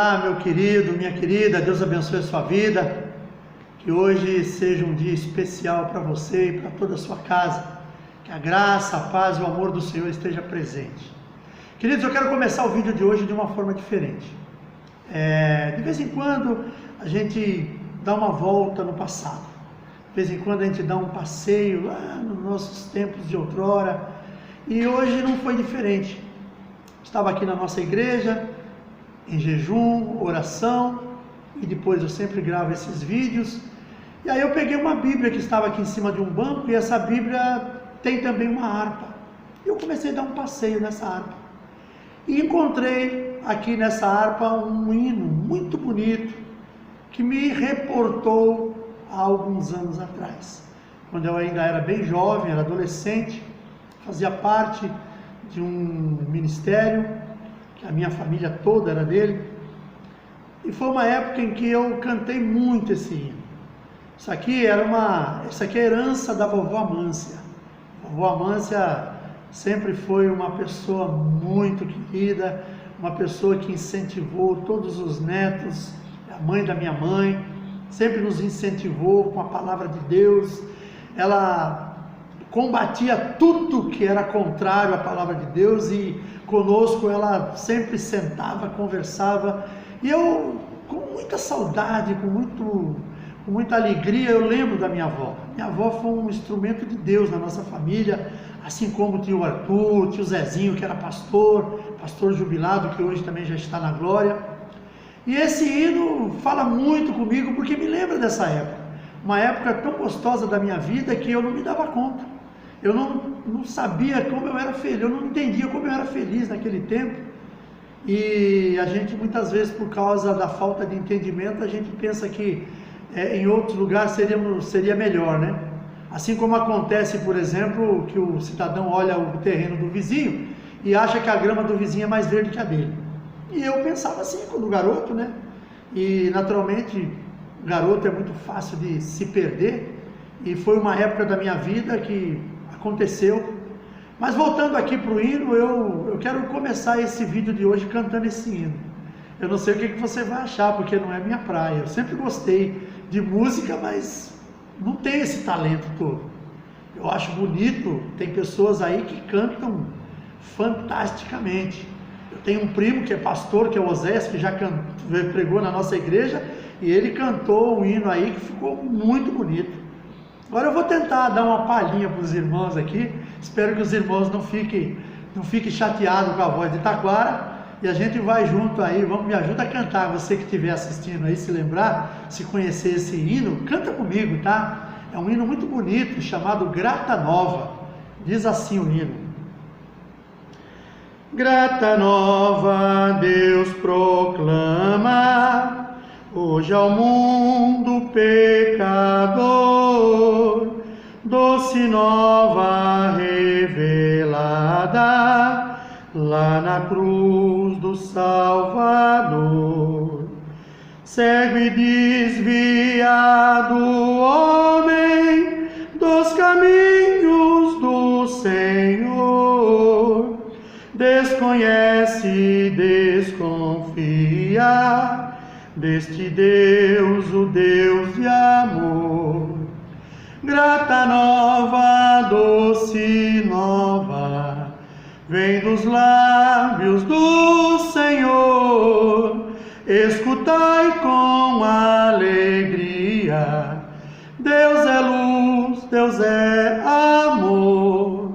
Olá, meu querido, minha querida, Deus abençoe a sua vida, que hoje seja um dia especial para você e para toda a sua casa, que a graça, a paz e o amor do Senhor esteja presente. Queridos, eu quero começar o vídeo de hoje de uma forma diferente. De vez em quando a gente dá uma volta no passado, de vez em quando a gente dá um passeio lá nos nossos tempos de outrora, e hoje não foi diferente. Estava aqui na nossa igreja, em jejum, oração, e depois eu sempre gravo esses vídeos. E aí eu peguei uma Bíblia que estava aqui em cima de um banco, e essa Bíblia tem também uma harpa. Eu comecei a dar um passeio nessa harpa, e encontrei aqui nessa harpa um hino muito bonito, que me reportou há alguns anos atrás, quando eu ainda era bem jovem, era adolescente, fazia parte de um ministério, que a minha família toda era dele, e foi uma época em que eu cantei muito esse hino. Isso aqui é a herança da vovó Amância. A vovó Amância sempre foi uma pessoa muito querida, uma pessoa que incentivou todos os netos, a mãe da minha mãe, sempre nos incentivou com a palavra de Deus. Ela combatia tudo que era contrário à palavra de Deus, e conosco ela sempre sentava, conversava, e eu, com muita saudade, com muita alegria, eu lembro da minha avó. Minha avó foi um instrumento de Deus na nossa família, assim como o tio Arthur, o tio Zezinho, que era pastor jubilado, que hoje também já está na glória. E esse hino fala muito comigo, porque me lembra dessa época, uma época tão gostosa da minha vida, que eu não me dava conta. Eu não sabia como eu era feliz, eu não entendia como eu era feliz naquele tempo. E a gente muitas vezes, por causa da falta de entendimento, a gente pensa que em outro lugar seria melhor, né? Assim como acontece, por exemplo, que o cidadão olha o terreno do vizinho e acha que a grama do vizinho é mais verde que a dele. E eu pensava assim quando garoto, né? E naturalmente o garoto é muito fácil de se perder, e foi uma época da minha vida que aconteceu. Mas voltando aqui para o hino, eu quero começar esse vídeo de hoje cantando esse hino. Eu não sei o que você vai achar, porque não é minha praia. Eu sempre gostei de música, mas não tenho esse talento todo. Eu acho bonito, tem pessoas aí que cantam fantasticamente. Eu tenho um primo que é pastor, que é o Osés, que já pregou na nossa igreja, e ele cantou um hino aí que ficou muito bonito. Agora eu vou tentar dar uma palhinha para os irmãos aqui. Espero que os irmãos não fiquem chateados com a voz de Taquara. E a gente vai junto aí, me ajuda a cantar. Você que estiver assistindo aí, se lembrar, se conhecer esse hino, canta comigo, tá? É um hino muito bonito, chamado Grata Nova. Diz assim o hino: Grata Nova Deus proclama hoje ao mundo pecador, doce nova revelada lá na cruz do Salvador. Cego e desviado homem dos caminhos do Senhor, desconhece e desconfia deste Deus, o Deus de amor. Grata nova, doce nova, vem dos lábios do Senhor. Escutai com alegria, Deus é luz, Deus é amor.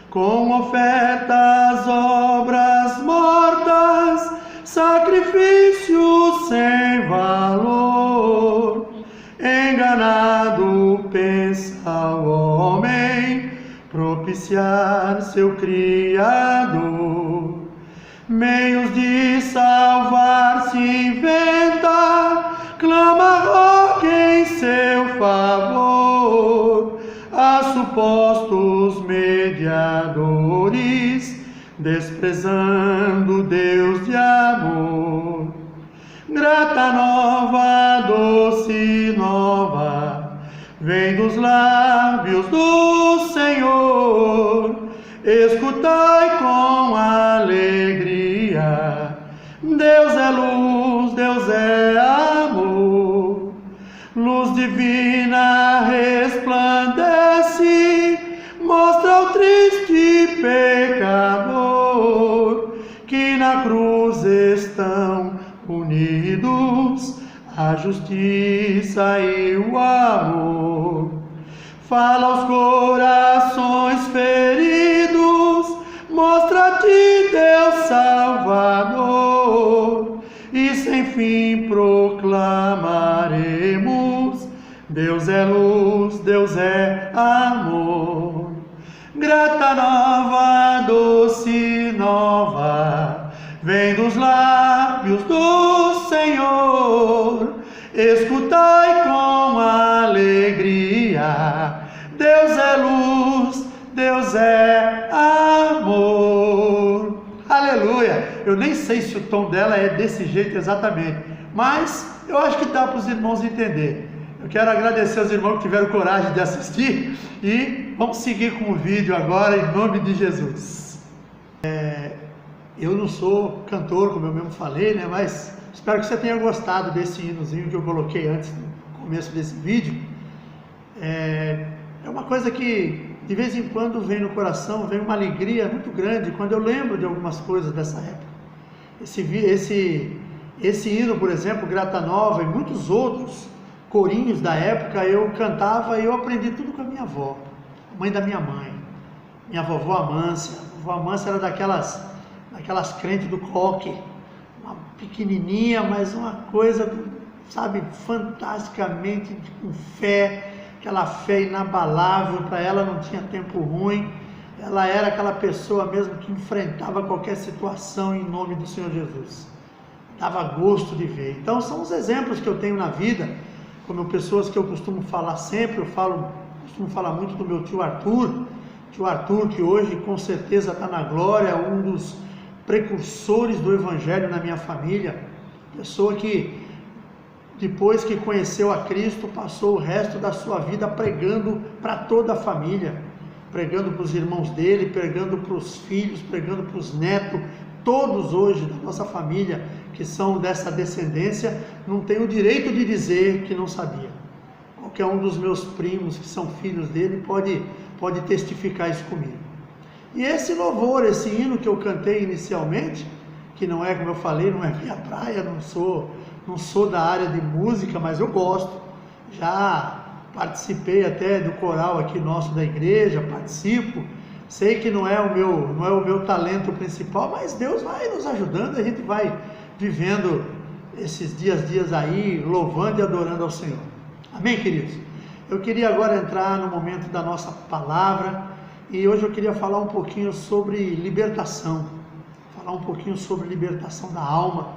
Com ofertas, obras mortas, sacrifício sem valor, enganado pensa o homem propiciar seu Criador. Meios de salvar se inventa, clama rogue em seu favor, a supostos mediadores, desprezando Deus de amor. Grata nova, doce nova, vem dos lábios do Senhor. Escutai com alegria, Deus é luz, Deus é amor, luz divina resplandece, mostra ao triste pecador que na cruz estão unidos a justiça e o amor. Fala aos corações feridos, mostra-te Deus Salvador, e sem fim proclamaremos: Deus é luz, Deus é amor. Grata nova, doce nova, vem dos lábios do Senhor. Escutai com alegria, Deus é luz, Deus é amor. Aleluia! Eu nem sei se o tom dela é desse jeito exatamente, mas eu acho que dá para os irmãos entender. Eu quero agradecer aos irmãos que tiveram coragem de assistir e vamos seguir com o vídeo agora, em nome de Jesus. Eu não sou cantor, como eu mesmo falei, né? Mas espero que você tenha gostado desse hinozinho que eu coloquei antes, no começo desse vídeo. É uma coisa que de vez em quando vem no coração, vem uma alegria muito grande quando eu lembro de algumas coisas dessa época. Esse hino, por exemplo, Grata Nova, e muitos outros corinhos da época, eu cantava e eu aprendi tudo com a minha avó, a mãe da minha mãe, minha vovó Amância. A vovó Amância era daquelas crentes do coque, uma pequenininha, mas uma coisa, sabe, fantasticamente com fé, aquela fé inabalável. Para ela não tinha tempo ruim, ela era aquela pessoa mesmo que enfrentava qualquer situação em nome do Senhor Jesus, dava gosto de ver. Então são os exemplos que eu tenho na vida, como pessoas que eu costumo falar sempre. Costumo falar muito do meu tio Arthur, que hoje com certeza está na glória, um dos precursores do Evangelho na minha família, pessoa que depois que conheceu a Cristo, passou o resto da sua vida pregando para toda a família, pregando para os irmãos dele, pregando para os filhos, pregando para os netos. Todos hoje da nossa família que são dessa descendência não tem o direito de dizer que não sabia. Qualquer um dos meus primos que são filhos dele pode testificar isso comigo. E esse louvor, esse hino que eu cantei inicialmente, que não é, como eu falei, não é minha praia, não sou da área de música, mas eu gosto. Já participei até do coral aqui nosso da igreja, participo. Sei que não é o meu talento principal, mas Deus vai nos ajudando, a gente vai vivendo esses dias aí, louvando e adorando ao Senhor. Amém, queridos? Eu queria agora entrar no momento da nossa palavra, e hoje eu queria falar um pouquinho sobre libertação, um libertação da alma,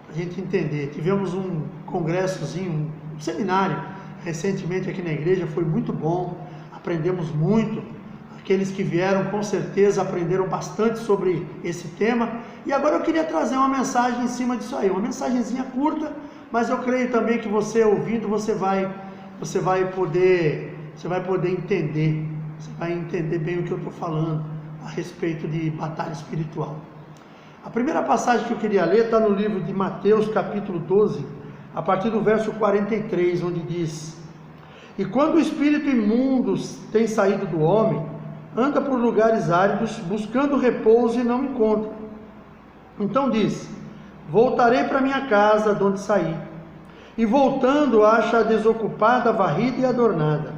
para a gente entender. Tivemos um congressozinho, um seminário, recentemente aqui na igreja, foi muito bom, aprendemos muito. Aqueles que vieram com certeza aprenderam bastante sobre esse tema, e agora eu queria trazer uma mensagem em cima disso aí, uma mensagenzinha curta, mas eu creio também que você ouvindo, você vai poder entender, você vai entender bem o que eu estou falando a respeito de batalha espiritual. A primeira passagem que eu queria ler está no livro de Mateus, capítulo 12, a partir do verso 43, onde diz: E quando o espírito imundo tem saído do homem, anda por lugares áridos, buscando repouso e não encontra. Então diz: Voltarei para minha casa, de onde saí. E voltando, acha desocupada, varrida e adornada.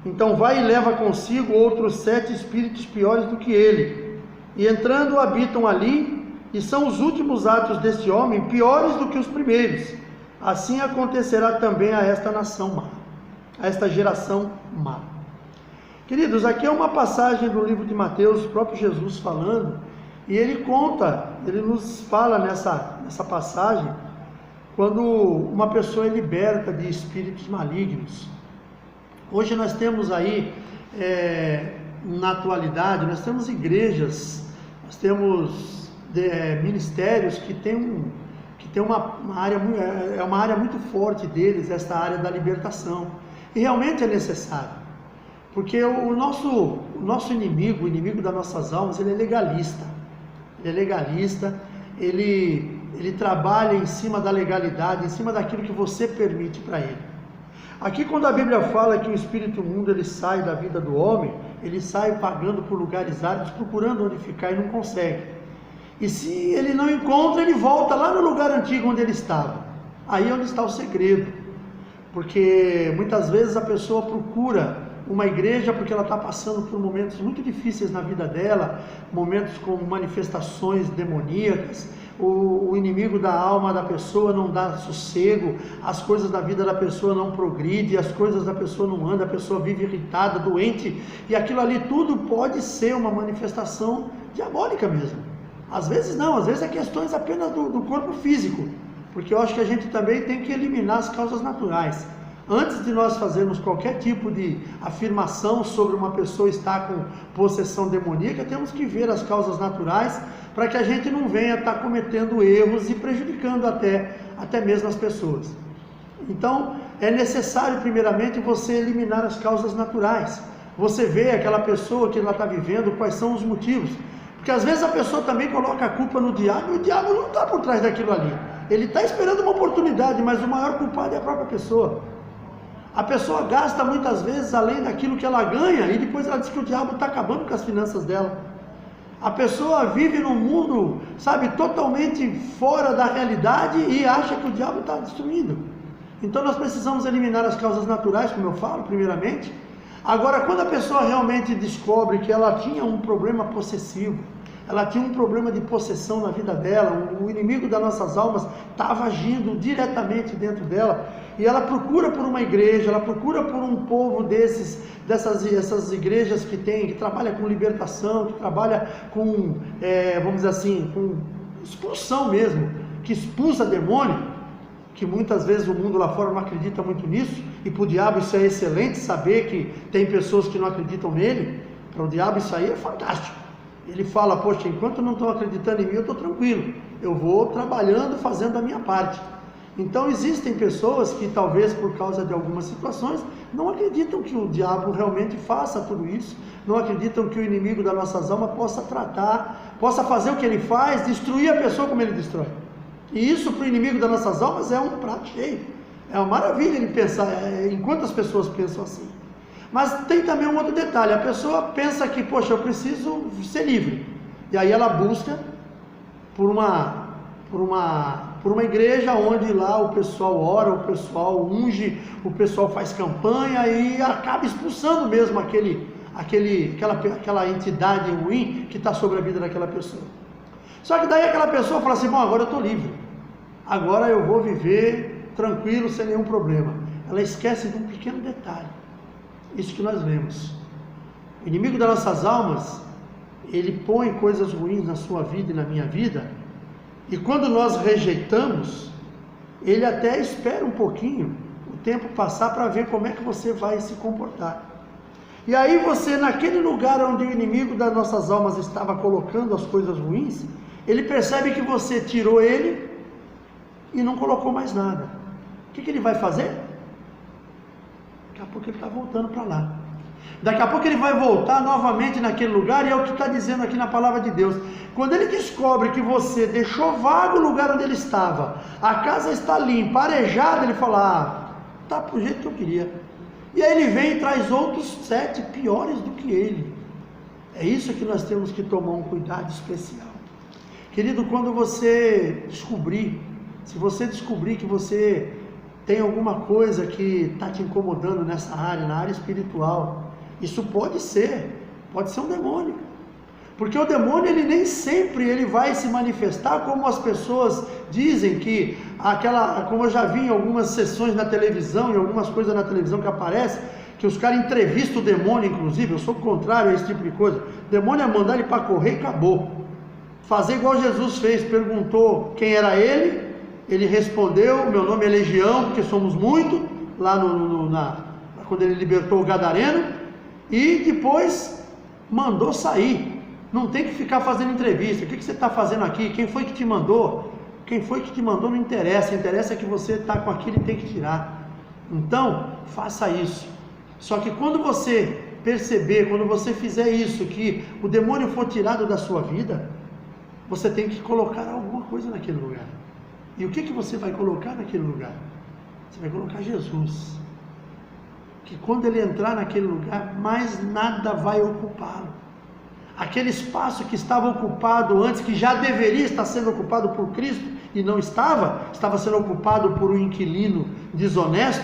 Então vai e leva consigo outros 7 espíritos piores do que ele. E entrando, habitam ali, e são os últimos atos deste homem piores do que os primeiros. Assim acontecerá também a esta nação má, a esta geração má. Queridos, aqui é uma passagem do livro de Mateus, o próprio Jesus falando, e ele nos fala nessa passagem, quando uma pessoa é liberta de espíritos malignos. Hoje nós temos aí, na atualidade, nós temos igrejas, nós temos ministérios que tem uma área muito forte deles, esta área da libertação, e realmente é necessário. Porque o nosso inimigo, o inimigo das nossas almas, ele é legalista. Ele ele trabalha em cima da legalidade, em cima daquilo que você permite para ele. Aqui quando a Bíblia fala que o espírito imundo ele sai da vida do homem, ele sai vagando por lugares áridos, procurando onde ficar e não consegue. E se ele não encontra, ele volta lá no lugar antigo onde ele estava. Aí é onde está o segredo. Porque muitas vezes a pessoa procura uma igreja porque ela está passando por momentos muito difíceis na vida dela, momentos com manifestações demoníacas, o inimigo da alma da pessoa não dá sossego, as coisas da vida da pessoa não progridem, as coisas da pessoa não andam, a pessoa vive irritada, doente, e aquilo ali tudo pode ser uma manifestação diabólica mesmo. Às vezes não, às vezes é questões apenas do corpo físico, porque eu acho que a gente também tem que eliminar as causas naturais. Antes de nós fazermos qualquer tipo de afirmação sobre uma pessoa estar com possessão demoníaca, temos que ver as causas naturais para que a gente não venha estar cometendo erros e prejudicando até mesmo as pessoas. Então, é necessário primeiramente você eliminar as causas naturais. Você vê aquela pessoa que ela está vivendo, quais são os motivos. Porque às vezes a pessoa também coloca a culpa no diabo e o diabo não está por trás daquilo ali. Ele está esperando uma oportunidade, mas o maior culpado é a própria pessoa. A pessoa gasta muitas vezes além daquilo que ela ganha e depois ela diz que o diabo está acabando com as finanças dela. A pessoa vive num mundo, sabe, totalmente fora da realidade e acha que o diabo está destruindo. Então nós precisamos eliminar as causas naturais, como eu falo, primeiramente. Agora, quando a pessoa realmente descobre que ela tinha um problema possessivo, ela tinha um problema de possessão na vida dela, o inimigo das nossas almas estava agindo diretamente dentro dela, e ela procura por uma igreja, ela procura por um povo essas igrejas que trabalha com libertação, que trabalha com, vamos dizer assim, com expulsão mesmo, que expulsa demônio, que muitas vezes o mundo lá fora não acredita muito nisso, e para o diabo isso é excelente, saber que tem pessoas que não acreditam nele. Para o diabo isso aí é fantástico. Ele fala, poxa, enquanto não estão acreditando em mim, eu estou tranquilo, eu vou trabalhando, fazendo a minha parte. Então existem pessoas que talvez por causa de algumas situações não acreditam que o diabo realmente faça tudo isso, não acreditam que o inimigo das nossas almas possa fazer o que ele faz, destruir a pessoa como ele destrói. E isso para o inimigo das nossas almas é um prato cheio, é uma maravilha ele pensar, enquanto as pessoas pensam assim. Mas tem também um outro detalhe, a pessoa pensa que, poxa, eu preciso ser livre, e aí ela busca por uma igreja onde lá o pessoal ora, o pessoal unge, o pessoal faz campanha e acaba expulsando mesmo aquela entidade ruim que está sobre a vida daquela pessoa. Só que daí aquela pessoa fala assim, bom, agora eu estou livre, agora eu vou viver tranquilo, sem nenhum problema. Ela esquece de um pequeno detalhe, isso que nós vemos. O inimigo das nossas almas, ele põe coisas ruins na sua vida e na minha vida, e quando nós rejeitamos, ele até espera um pouquinho o tempo passar para ver como é que você vai se comportar. E aí você, naquele lugar onde o inimigo das nossas almas estava colocando as coisas ruins, ele percebe que você tirou ele e não colocou mais nada. O que ele vai fazer? Daqui a pouco ele está voltando para lá. Daqui a pouco ele vai voltar novamente naquele lugar, e é o que está dizendo aqui na palavra de Deus. Quando ele descobre que você deixou vago o lugar onde ele estava, a casa está limpa, arejada, ele fala, tá pro jeito que eu queria. E aí ele vem e traz outros 7 piores do que ele. É isso que nós temos que tomar um cuidado especial. Querido, quando você descobrir, se você descobrir que você tem alguma coisa que está te incomodando nessa área, na área espiritual, isso pode ser um demônio. Porque o demônio, ele nem sempre ele vai se manifestar como as pessoas dizem que como eu já vi em algumas sessões na televisão, em algumas coisas na televisão que aparecem, que os caras entrevistam o demônio, inclusive. Eu sou contrário a esse tipo de coisa. O demônio é mandar ele para correr e acabou. Fazer igual Jesus fez, perguntou quem era ele respondeu, meu nome é Legião, porque somos muito, lá quando ele libertou o Gadareno, e depois mandou sair. Não tem que ficar fazendo entrevista. O que você está fazendo aqui? Quem foi que te mandou? Quem foi que te mandou não interessa. Interessa que você está com aquilo e tem que tirar. Então, faça isso. Só que quando você perceber, quando você fizer isso, que o demônio for tirado da sua vida, você tem que colocar alguma coisa naquele lugar. E o que você vai colocar naquele lugar? Você vai colocar Jesus. Que quando ele entrar naquele lugar, mais nada vai ocupá-lo. Aquele espaço que estava ocupado antes, que já deveria estar sendo ocupado por Cristo, e não estava sendo ocupado por um inquilino desonesto.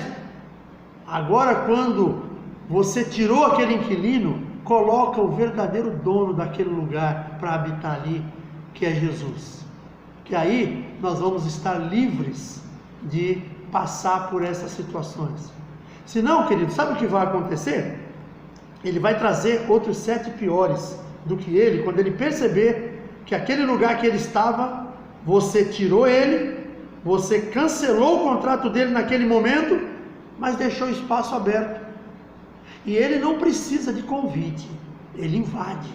Agora, quando você tirou aquele inquilino, coloca o verdadeiro dono daquele lugar para habitar ali, que é Jesus. Que aí nós vamos estar livres de passar por essas situações. Se não, querido, sabe o que vai acontecer? Ele vai trazer outros 7 piores do que ele, quando ele perceber que aquele lugar que ele estava, você tirou ele, você cancelou o contrato dele naquele momento, mas deixou espaço aberto. E ele não precisa de convite, ele invade.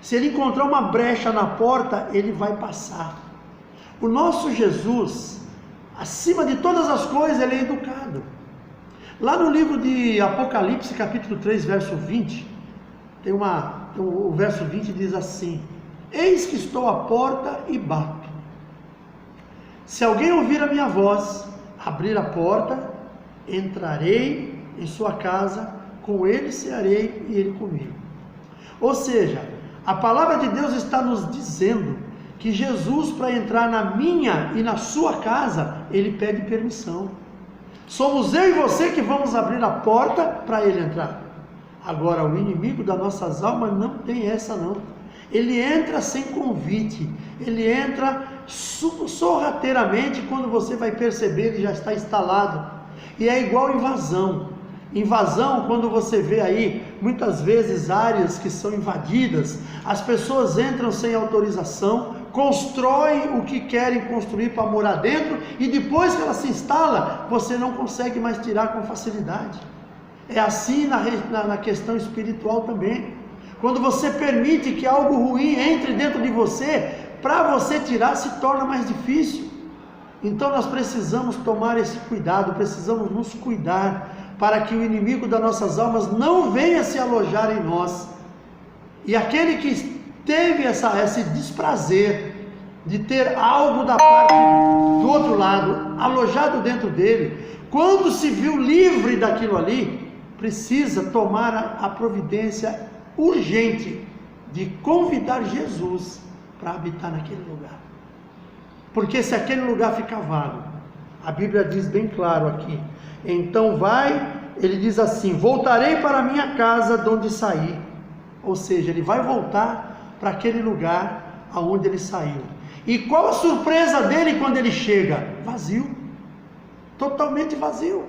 Se ele encontrar uma brecha na porta, ele vai passar. O nosso Jesus, acima de todas as coisas, ele é educado. Lá no livro de Apocalipse, capítulo 3, verso 20, o verso 20 diz assim: eis que estou à porta e bato. Se alguém ouvir a minha voz, abrir a porta, entrarei em sua casa, com ele cearei e ele comigo. Ou seja, a palavra de Deus está nos dizendo que Jesus, para entrar na minha e na sua casa, ele pede permissão. Somos eu e você que vamos abrir a porta para ele entrar. Agora, o inimigo das nossas almas não tem essa não. Ele entra sem convite, ele entra sorrateiramente. Quando você vai perceber, ele já está instalado. E é igual invasão. Invasão, quando você vê aí, muitas vezes áreas que são invadidas, as pessoas entram sem autorização, constroem o que querem construir para morar dentro, e depois que ela se instala, você não consegue mais tirar com facilidade. É assim na questão espiritual também. Quando você permite que algo ruim entre dentro de você, para você tirar se torna mais difícil. Então nós precisamos tomar esse cuidado, precisamos nos cuidar, para que o inimigo das nossas almas não venha se alojar em nós. E aquele que teve esse desprazer de ter algo da parte do outro lado alojado dentro dele, quando se viu livre daquilo ali, precisa tomar a providência urgente de convidar Jesus para habitar naquele lugar. Porque se aquele lugar ficar vago, a Bíblia diz bem claro aqui, então ele diz assim: voltarei para a minha casa de onde saí. Ou seja, ele vai voltar para aquele lugar aonde ele saiu. E qual a surpresa dele quando ele chega? Vazio, totalmente vazio.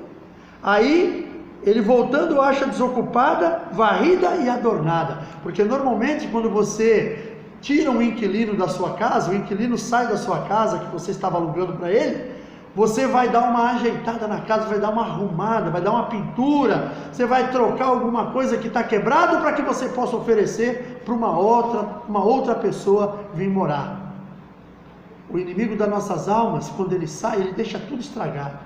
Aí ele voltando acha desocupada, varrida e adornada. Porque normalmente quando você tira um inquilino da sua casa, o inquilino sai da sua casa que você estava alugando para ele, você vai dar uma ajeitada na casa, vai dar uma arrumada, vai dar uma pintura, você vai trocar alguma coisa que está quebrado para que você possa oferecer para uma outra pessoa vir morar. O inimigo das nossas almas, quando ele sai, ele deixa tudo estragado.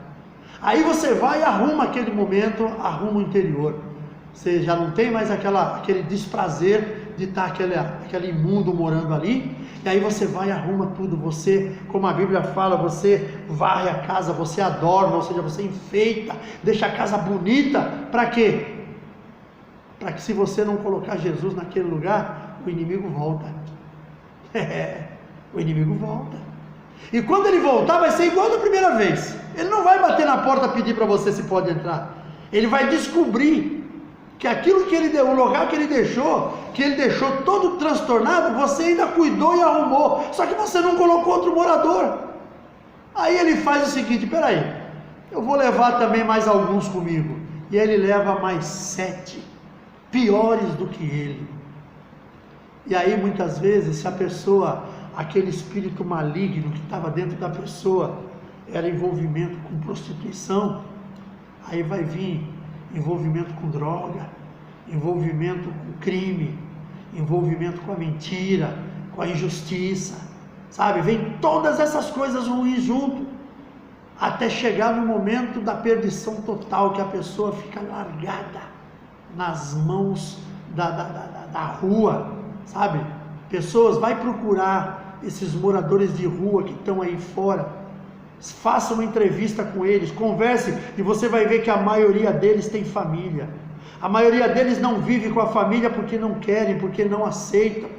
Aí você vai e arruma aquele momento, arruma o interior. Você já não tem mais aquele desprazer de estar aquele imundo morando ali. E aí você vai e arruma tudo. Você, como a Bíblia fala, você varre a casa, você adorna, ou seja, você enfeita, deixa a casa bonita. Para quê? Para que se você não colocar Jesus naquele lugar, o inimigo volta. O inimigo volta. E quando ele voltar, vai ser igual da primeira vez. Ele não vai bater na porta pedir para você se pode entrar. Ele vai descobrir que aquilo que ele deu, o lugar que ele deixou todo transtornado, você ainda cuidou e arrumou. Só que você não colocou outro morador. Aí ele faz o seguinte: peraí, eu vou levar também mais alguns comigo. E ele leva mais 7 piores do que ele. E aí muitas vezes, se a pessoa, aquele espírito maligno que estava dentro da pessoa, era envolvimento com prostituição, aí vai vir envolvimento com droga, envolvimento com crime, envolvimento com a mentira, com a injustiça, sabe? Vem todas essas coisas ruins junto, até chegar no momento da perdição total, que a pessoa fica largada nas mãos da rua, sabe? Pessoas vai procurar esses moradores de rua que estão aí fora. Faça uma entrevista com eles, converse, e você vai ver que a maioria deles tem família. A maioria deles não vive com a família porque não querem, porque não aceitam.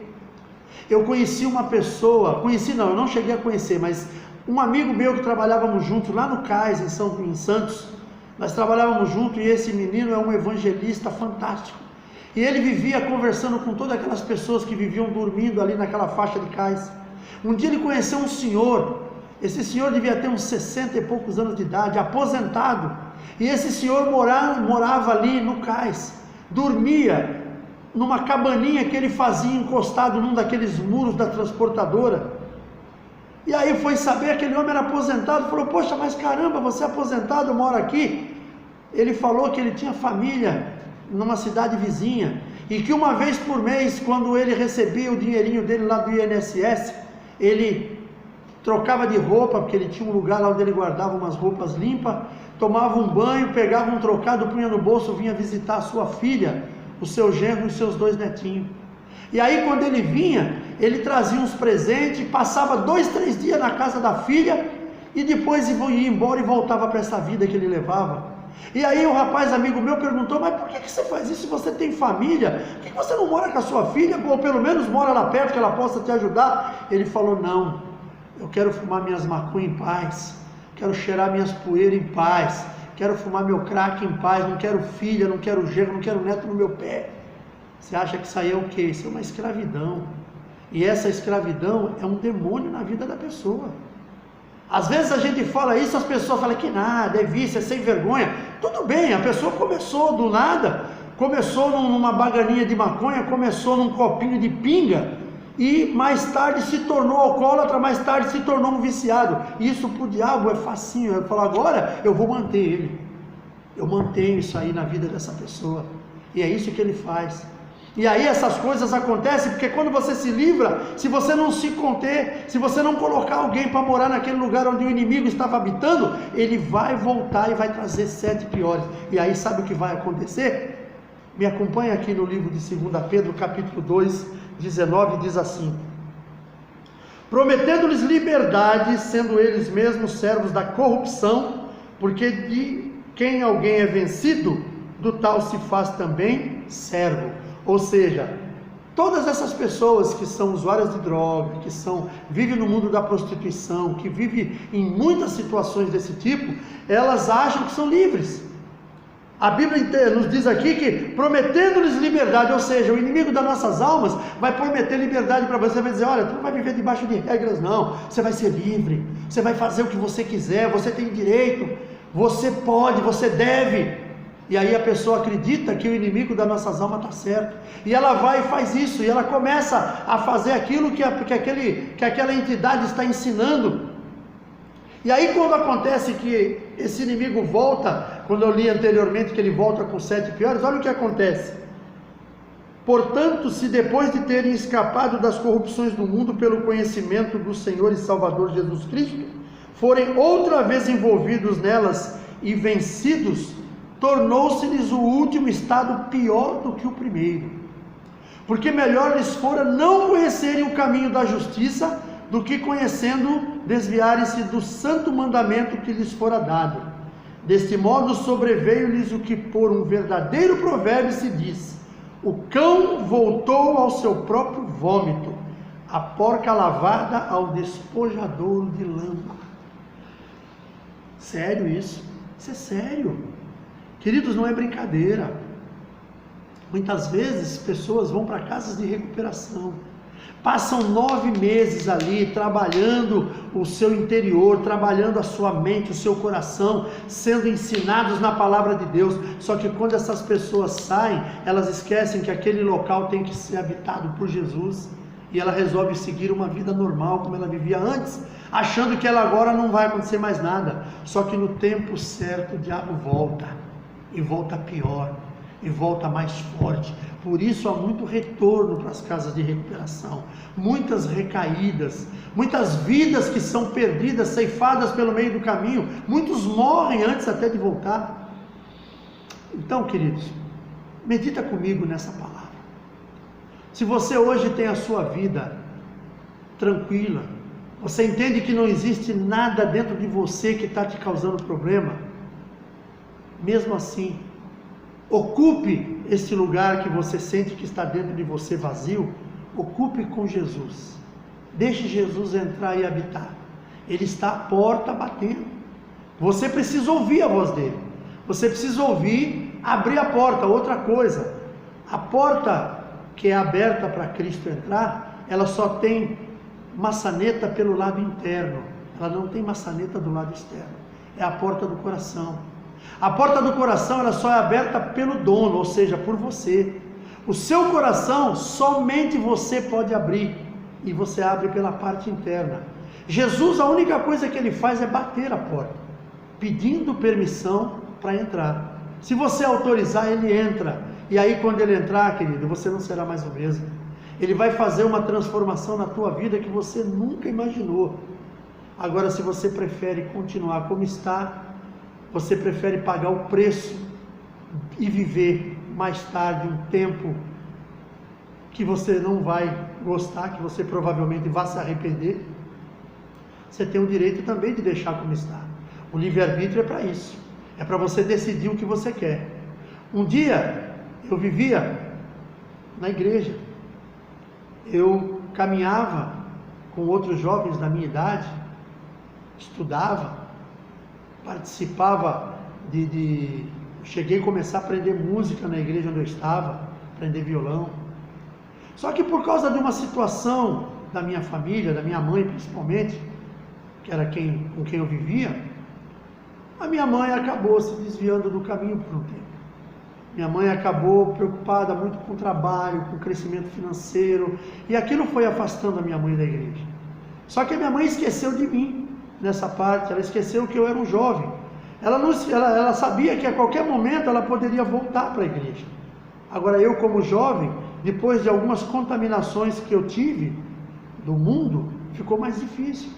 Eu conheci uma pessoa, eu não cheguei a conhecer, mas um amigo meu que trabalhávamos juntos lá no Cais, em Santos. Nós trabalhávamos juntos, e esse menino é um evangelista fantástico. E ele vivia conversando com todas aquelas pessoas que viviam dormindo ali naquela faixa de Cais. Um dia ele conheceu um senhor. Esse senhor devia ter uns 60 e poucos anos de idade, aposentado. E esse senhor morava ali no Cais. Dormia numa cabaninha que ele fazia encostado num daqueles muros da transportadora. E aí foi saber, aquele homem era aposentado, falou: poxa, mas caramba, você é aposentado, mora aqui? Ele falou que ele tinha família numa cidade vizinha, e que uma vez por mês, quando ele recebia o dinheirinho dele lá do INSS, ele trocava de roupa, porque ele tinha um lugar lá onde ele guardava umas roupas limpas, tomava um banho, pegava um trocado, punha no bolso, vinha visitar a sua filha, o seu genro e os seus 2 netinhos. E aí quando ele vinha, ele trazia uns presentes, passava 2, 3 dias na casa da filha, e depois ia embora e voltava para essa vida que ele levava. E aí o rapaz, amigo meu, perguntou: mas por que você faz isso se você tem família? Por que você não mora com a sua filha, ou pelo menos mora lá perto que ela possa te ajudar? Ele falou: não, eu quero fumar minhas maconhas em paz, quero cheirar minhas poeiras em paz, quero fumar meu crack em paz, não quero filha, não quero genro, não quero neto no meu pé. Você acha que isso aí é o quê? Isso é uma escravidão. E essa escravidão é um demônio na vida da pessoa. Às vezes a gente fala isso, as pessoas falam que nada, é vício, é sem vergonha. Tudo bem, a pessoa começou do nada, começou numa baganinha de maconha, começou num copinho de pinga, e mais tarde se tornou alcoólatra, mais tarde se tornou um viciado. Isso para o diabo é facinho. Eu falo: agora eu vou manter ele, eu mantenho isso aí na vida dessa pessoa. E é isso que ele faz. E aí essas coisas acontecem porque quando você se livra, se você não se conter, se você não colocar alguém para morar naquele lugar onde o inimigo estava habitando, ele vai voltar e vai trazer 7 piores. E aí sabe o que vai acontecer? Me acompanha aqui no livro de 2 Pedro, capítulo 2, 19, diz assim: prometendo-lhes liberdade, sendo eles mesmos servos da corrupção, porque de quem alguém é vencido, do tal se faz também servo. Ou seja, todas essas pessoas que são usuárias de droga, vivem no mundo da prostituição, que vivem em muitas situações desse tipo, elas acham que são livres. A Bíblia nos diz aqui que prometendo-lhes liberdade, ou seja, o inimigo das nossas almas vai prometer liberdade para você, vai dizer: olha, tu não vai viver debaixo de regras não, você vai ser livre, você vai fazer o que você quiser, você tem direito, você pode, você deve. E aí a pessoa acredita que o inimigo das nossas almas está certo, e ela vai e faz isso, e ela começa a fazer aquilo que aquela entidade está ensinando. E aí quando acontece que esse inimigo volta, quando eu li anteriormente que ele volta com 7 piores, olha o que acontece: portanto, se depois de terem escapado das corrupções do mundo pelo conhecimento do Senhor e Salvador Jesus Cristo, forem outra vez envolvidos nelas e vencidos, tornou-se-lhes o último estado pior do que o primeiro. Porque melhor lhes fora não conhecerem o caminho da justiça, do que conhecendo desviarem-se do santo mandamento que lhes fora dado. Deste modo sobreveio-lhes o que por um verdadeiro provérbio se diz: o cão voltou ao seu próprio vômito, a porca lavada ao despojadouro de lama. Sério isso? Isso é sério. Queridos, não é brincadeira. Muitas vezes pessoas vão para casas de recuperação, passam 9 meses ali trabalhando o seu interior, trabalhando a sua mente, o seu coração, sendo ensinados na palavra de Deus. Só que quando essas pessoas saem, elas esquecem que aquele local tem que ser habitado por Jesus, e ela resolve seguir uma vida normal como ela vivia antes, achando que ela agora não vai acontecer mais nada. Só que no tempo certo o diabo volta, e volta pior, e volta mais forte. Por isso há muito retorno para as casas de recuperação, muitas recaídas, muitas vidas que são perdidas, ceifadas pelo meio do caminho. Muitos morrem antes até de voltar. Então, queridos, medita comigo nessa palavra. Se você hoje tem a sua vida tranquila. Você entende que não existe nada dentro de você que está te causando problema? Mesmo assim, ocupe esse lugar que você sente que está dentro de você vazio, ocupe com Jesus. Deixe Jesus entrar e habitar. Ele está à porta batendo. Você precisa ouvir a voz dele. Você precisa ouvir, abrir a porta. Outra coisa, a porta que é aberta para Cristo entrar, ela só tem maçaneta pelo lado interno, ela não tem maçaneta do lado externo. É a porta do coração. A porta do coração, ela só é aberta pelo dono, ou seja, por você. O seu coração, somente você pode abrir, e você abre pela parte interna. Jesus, a única coisa que ele faz é bater a porta, pedindo permissão para entrar. Se você autorizar, ele entra, e aí quando ele entrar, querido, você não será mais o mesmo. Ele vai fazer uma transformação na tua vida que você nunca imaginou. Agora, se você prefere continuar como está, você prefere pagar o preço e viver mais tarde um tempo que você não vai gostar, que você provavelmente vai se arrepender, você tem o direito também de deixar como está. O livre-arbítrio é para isso. É para você decidir o que você quer. Um dia, eu vivia na igreja. Eu caminhava com outros jovens da minha idade, estudava, participava cheguei a começar a aprender música na igreja onde eu estava, aprender violão. Só que por causa de uma situação da minha família, da minha mãe principalmente, que era com quem eu vivia, a minha mãe acabou se desviando do caminho por um tempo. Minha mãe acabou preocupada muito com o trabalho, com o crescimento financeiro, e aquilo foi afastando a minha mãe da igreja. Só que a minha mãe esqueceu de mim nessa parte, ela esqueceu que eu era um jovem. Ela sabia que a qualquer momento ela poderia voltar para a igreja. Agora eu, como jovem, depois de algumas contaminações que eu tive do mundo, ficou mais difícil.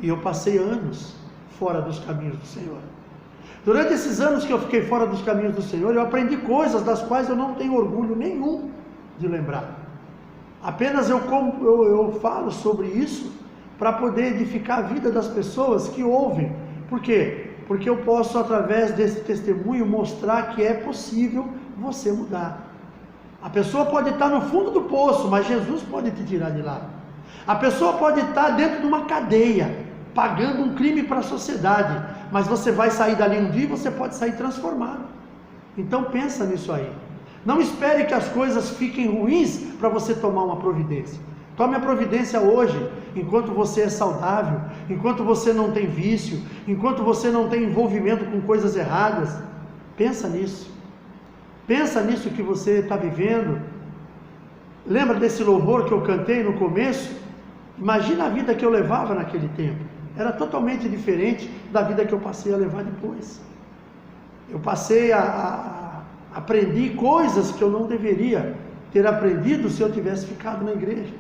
E eu passei anos fora dos caminhos do Senhor. Durante esses anos que eu fiquei fora dos caminhos do Senhor, eu aprendi coisas das quais eu não tenho orgulho nenhum de lembrar. Apenas eu falo sobre isso para poder edificar a vida das pessoas que ouvem. Por quê? Porque eu posso, através desse testemunho, mostrar que é possível você mudar. A pessoa pode estar no fundo do poço, mas Jesus pode te tirar de lá. A pessoa pode estar dentro de uma cadeia, pagando um crime para a sociedade, mas você vai sair dali um dia e você pode sair transformado. Então pensa nisso aí. Não espere que as coisas fiquem ruins para você tomar uma providência. Tome a providência hoje, enquanto você é saudável, enquanto você não tem vício, enquanto você não tem envolvimento com coisas erradas. Pensa nisso. Pensa nisso que você está vivendo. Lembra desse louvor que eu cantei no começo? Imagina a vida que eu levava naquele tempo. Era totalmente diferente da vida que eu passei a levar depois. Eu passei aprendi coisas que eu não deveria ter aprendido se eu tivesse ficado na igreja.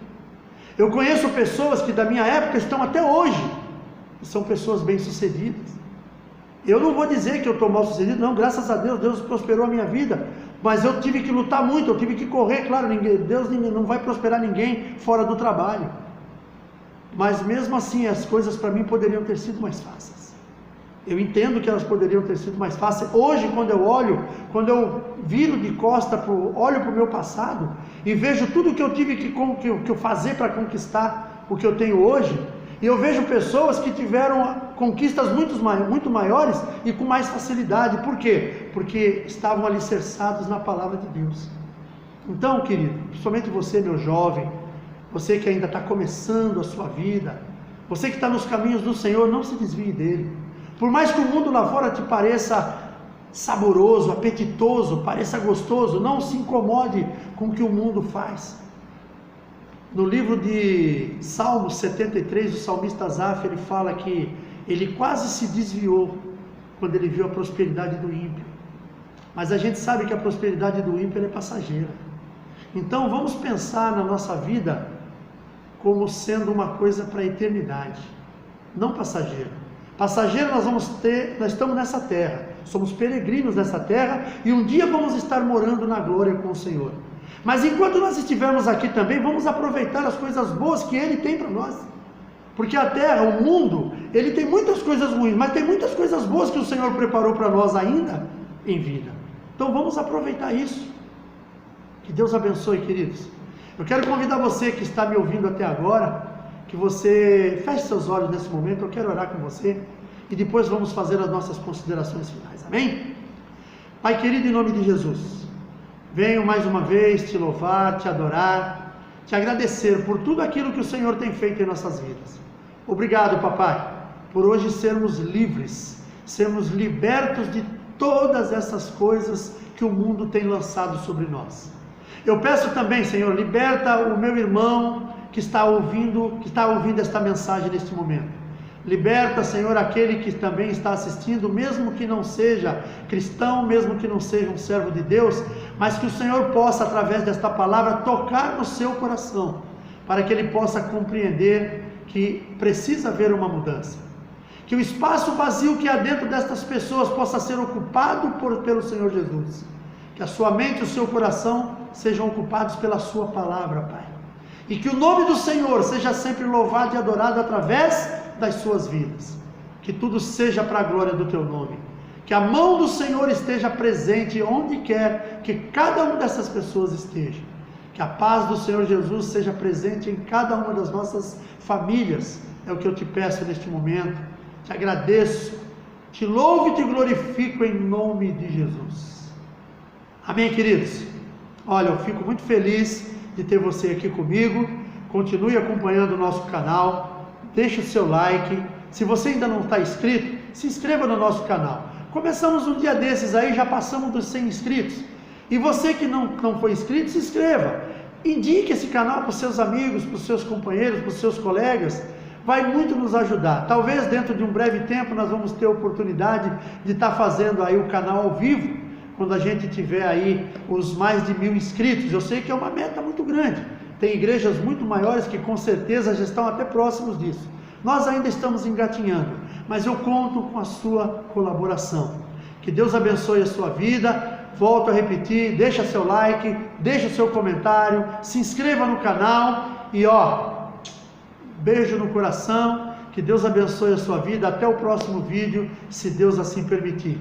Eu conheço pessoas que da minha época estão até hoje, que são pessoas bem-sucedidas. Eu não vou dizer que eu estou mal-sucedido, não, graças a Deus, Deus prosperou a minha vida, mas eu tive que lutar muito, eu tive que correr, claro, Deus não vai prosperar ninguém fora do trabalho. Mas mesmo assim, as coisas para mim poderiam ter sido mais fáceis. Eu entendo que elas poderiam ter sido mais fáceis. Hoje, quando eu viro de costa, olho para o meu passado e vejo tudo que eu tive que fazer para conquistar o que eu tenho hoje, e eu vejo pessoas que tiveram conquistas muito maiores e com mais facilidade. Por quê? Porque estavam alicerçados na palavra de Deus. Então, querido, principalmente você, meu jovem, você que ainda está começando a sua vida, você que está nos caminhos do Senhor, não se desvie dele. Por mais que o mundo lá fora te pareça saboroso, apetitoso, pareça gostoso, não se incomode com o que o mundo faz. No livro de Salmos 73, o salmista Asaf, ele fala que ele quase se desviou quando ele viu a prosperidade do ímpio. Mas a gente sabe que a prosperidade do ímpio é passageira. Então vamos pensar na nossa vida como sendo uma coisa para a eternidade, não passageira. Passageiro nós estamos nessa terra, somos peregrinos nessa terra e um dia vamos estar morando na glória com o Senhor. Mas enquanto nós estivermos aqui também, vamos aproveitar as coisas boas que Ele tem para nós. Porque a terra, o mundo, ele tem muitas coisas ruins, mas tem muitas coisas boas que o Senhor preparou para nós ainda em vida. Então vamos aproveitar isso. Que Deus abençoe, queridos. Eu quero convidar você que está me ouvindo até agora, que você feche seus olhos nesse momento. Eu quero orar com você e depois vamos fazer as nossas considerações finais. Amém? Pai querido, em nome de Jesus, venho mais uma vez te louvar, te adorar, te agradecer por tudo aquilo que o Senhor tem feito em nossas vidas. Obrigado, papai, por hoje sermos livres, sermos libertos de todas essas coisas que o mundo tem lançado sobre nós. Eu peço também, Senhor, liberta o meu irmão que está ouvindo esta mensagem neste momento. Liberta, Senhor, aquele que também está assistindo, mesmo que não seja cristão, mesmo que não seja um servo de Deus, mas que o Senhor possa, através desta palavra, tocar no seu coração, para que ele possa compreender que precisa haver uma mudança. Que o espaço vazio que há dentro destas pessoas possa ser ocupado pelo Senhor Jesus. Que a sua mente e o seu coração sejam ocupados pela sua palavra, Pai. E que o nome do Senhor seja sempre louvado e adorado através das suas vidas. Que tudo seja para a glória do teu nome. Que a mão do Senhor esteja presente onde quer que cada uma dessas pessoas esteja. Que a paz do Senhor Jesus seja presente em cada uma das nossas famílias. É o que eu te peço neste momento. Te agradeço, te louvo e te glorifico em nome de Jesus. Amém, queridos? Olha, eu fico muito feliz de ter você aqui comigo. Continue acompanhando o nosso canal. Deixe o seu like. Se você ainda não está inscrito, se inscreva no nosso canal. Começamos um dia desses aí, já passamos dos 100 inscritos. E você que não foi inscrito, se inscreva. Indique esse canal para os seus amigos, para os seus companheiros, para os seus colegas. Vai muito nos ajudar. Talvez dentro de um breve tempo nós vamos ter a oportunidade de estar fazendo aí o canal ao vivo, quando a gente tiver aí os mais de 1000 inscritos. Eu sei que é uma meta muito grande. Tem igrejas muito maiores que com certeza já estão até próximos disso. Nós ainda estamos engatinhando, mas eu conto com a sua colaboração. Que Deus abençoe a sua vida. Volto a repetir, deixa seu like, deixa seu comentário, se inscreva no canal e beijo no coração. Que Deus abençoe a sua vida. Até o próximo vídeo, se Deus assim permitir.